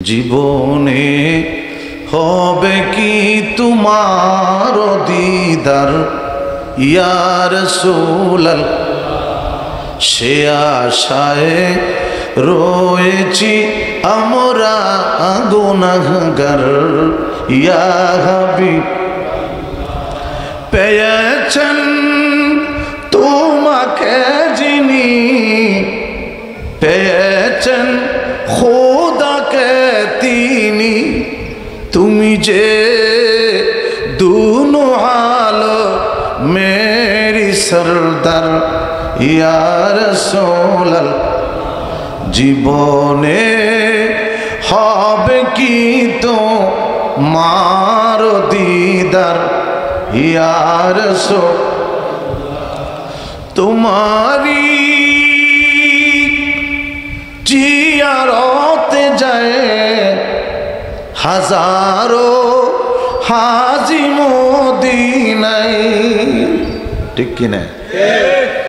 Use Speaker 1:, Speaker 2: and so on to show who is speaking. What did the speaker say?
Speaker 1: জীবনে হবে কি তোমার দিদার ইয়া রাসূলুল্লাহ, সে আশায় রয়েছি আমরা গুনাহগার। ইয়া হাবিব, পেয়েছেন তোমাকে যিনি, পেয়েছেন খোদাকে তিনি, তুমি যে দুনো আলো মেরি সরদার। ইয়া রাসূলুল্লাহ, জীবনে হবে কি তো মার দিদার। ইয়া রাসূলুল্লাহ, তোমারি জিয়ারতে যায় হাজারো হাজি মদিনায়। ঠিক কিনা?